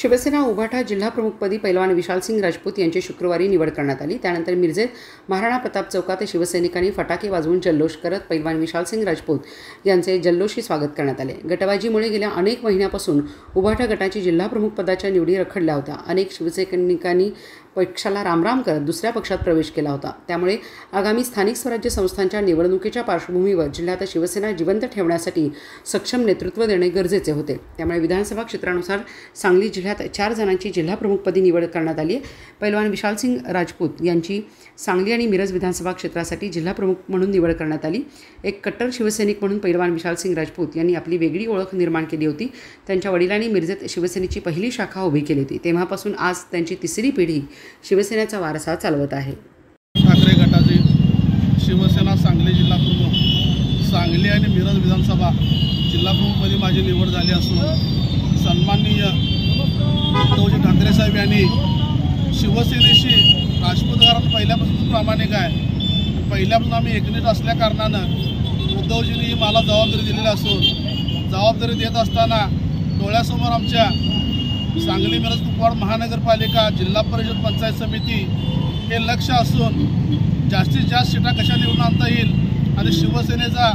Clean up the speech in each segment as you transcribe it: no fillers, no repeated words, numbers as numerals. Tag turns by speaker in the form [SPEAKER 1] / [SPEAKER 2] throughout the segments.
[SPEAKER 1] शिवसेना उभाटा जिल्हाप्रमुखपदी पैलवान विशालसिंग राजपूत यांची शुक्रवारी निवड करण्यात आली। त्यानंतर मिरजेत महाराणा प्रताप चौकात शिवसैनिकांनी फटाके वाजवून जल्लोष करत पैलवान विशालसिंग राजपूत यांचे जल्लोषी स्वागत करण्यात आले। गटबाजीमुळे गेल्या अनेक महिन्यापासून उभाटा गटाची जिल्हाप्रमुखपदाच्या निवडी रखडल्या होत्या। अनेक शिवसैनिकांनी पक्षाला रामराम करत दुसऱ्या पक्षात प्रवेश केला होता। त्यामुळे आगामी स्थानिक स्वराज्य संस्थांच्या निवडणुकीच्या पार्श्वभूमीवर जिल्ह्यात शिवसेना जिवंत ठेवण्यासाठी सक्षम नेतृत्व देणे गरजेचे होते। त्यामुळे विधानसभा क्षेत्रानुसार सांगली जिल्ह्यात 4 जणांची जिल्हाप्रमुखपदी निवड करण्यात आली आहे। पैलवान विशालसिंग राजपूत यांची सांगली आणि मिरज विधानसभा क्षेत्रासाठी जिल्हाप्रमुख म्हणून निवड करण्यात आली। एक कट्टर शिवसैनिक म्हणून पैलवान विशालसिंग राजपूत यांनी आपली वेगळी ओळख निर्माण केली होती। त्यांच्या वडिलांनी मिरजेत शिवसेनेची पहिली शाखा उभी केली होती। तेव्हापासून आज त्यांची तिसरी पिढी शिवसेनेचा वारसा चालवत आहे।
[SPEAKER 2] ठाकरे गटाची शिवसेना सांगली जिल्हा प्रमुख सांगली आणि मिरज विधानसभा जिल्हा प्रमुखपदी माझी निवड झाली असून सन्माननीय उद्धवजी ठाकरे साहेब यांनी शिवसेनेशी राजपूत घरात पहिल्यापासून प्रामाणिक आहे। पहिल्यापासून आम्ही एकनीट असल्या कारणानं उद्धवजींनी मला जबाबदारी दिलेली असून जबाबदारी देत असताना डोळ्यासमोर आमच्या सांगली मिरज कुपवाड महानगरपालिका जिल्हा परिषद पंचायत समिती हे लक्ष असून जास्तीत जास्त सीटा कशा निवडून आणता येईल आणि शिवसेनेचा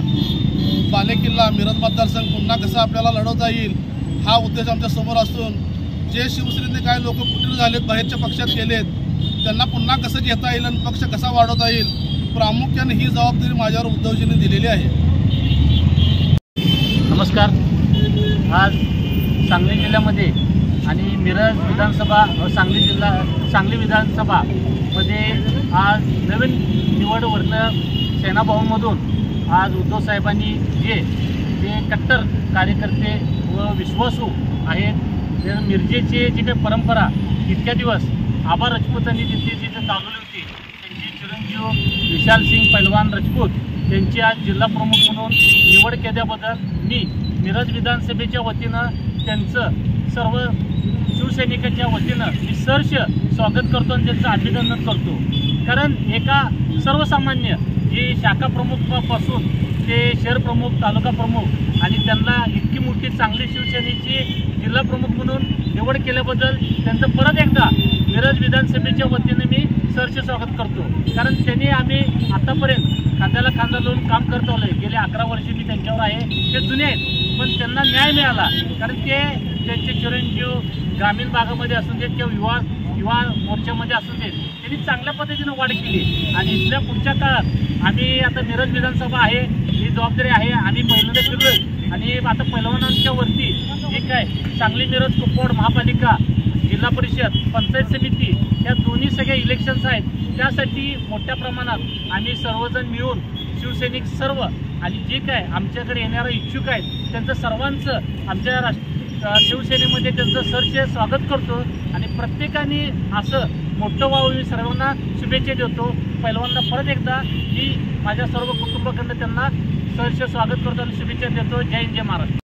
[SPEAKER 2] बालेकिल्ला मिरज मतदारसंघ पुन्हा कसा आपल्याला लढवता येईल हा उद्देश आमच्या समोर असून जे शिवसेनेचे काही लोक कुटीर झालेत, बाहेरच्या पक्षात गेलेत, त्यांना पुन्हा कसं घेता येईल आणि पक्ष कसा वाढवता येईल प्रामुख्याने ही जबाबदारी माझ्यावर उद्धवजींनी दिलेली आहे।
[SPEAKER 3] नमस्कार। आज सांगली जिल्ह्यामध्ये आणि मिरज विधानसभा सांगली विधानसभामध्ये आज नवीन निवडवरनं सेनाभवनमधून आज उद्धव साहेबांनी जे कट्टर कार्यकर्ते व विश्वासू आहेत मिरजेची जी काही परंपरा इतक्या दिवस आबा राजपूतांनी जिथे चालवली होती त्यांची चिरंजीव विशालसिंग पैलवान राजपूत त्यांची आज जिल्हाप्रमुख म्हणून निवड केल्याबद्दल मी मिरज विधानसभेच्या वतीनं त्यांचं सर्व शिवसैनिकांच्या वतीनं मी सहर्ष स्वागत करतो आणि त्यांचं अभिनंदन करतो। कारण एका सर्वसामान्य जे शाखा प्रमुखापासून ते शहर प्रमुख, तालुका प्रमुख आणि त्यांना इतकी मोठी चांगली शिवसेनेची जिल्हा प्रमुख म्हणून निवड केल्याबद्दल त्यांचं परत एकदा मिरज विधानसभेच्या वतीने मी सहर्ष स्वागत करतो। कारण त्यांनी आम्ही आतापर्यंत खांद्याला खांदा लावून काम करत आलो आहे। गेले 11 वर्षे मी त्यांच्यावर आहे। ते जुने आहेत पण त्यांना न्याय मिळाला कारण ते त्यांचे चिरंजीव ग्रामीण भागामध्ये असून देत किंवा युवा मोर्चामध्ये असून देत त्यांनी चांगल्या पद्धतीनं वाढ केली आणि इथल्या पुढच्या काळात आम्ही आता मिरज विधानसभा आहे ही जबाबदारी आहे आणि पहिल्यांदा फिरलोय आणि आता पैलवानांच्या वरती जे काय सांगली मिरज कुपवाड महापालिका जिल्हा परिषद पंचायत समिती या दोन्ही सगळ्या इलेक्शन्स आहेत। त्यासाठी मोठ्या प्रमाणात आम्ही सर्वजण मिळून शिवसैनिक सर्व आणि जे काय आमच्याकडे येणारे इच्छुक आहेत त्यांचं सर्वांचं आमच्या शिवसेनेमध्ये त्यांचं सहर्ष स्वागत करतो आणि प्रत्येकाने असं मोठं व्हावं मी सर्वांना शुभेच्छा देतो। पैलवानांना परत एकदा मी माझ्या सर्व कुटुंबाकडनं त्यांना सहर्ष स्वागत करतो आणि शुभेच्छा देतो। जय हिंद, जय महाराष्ट्र।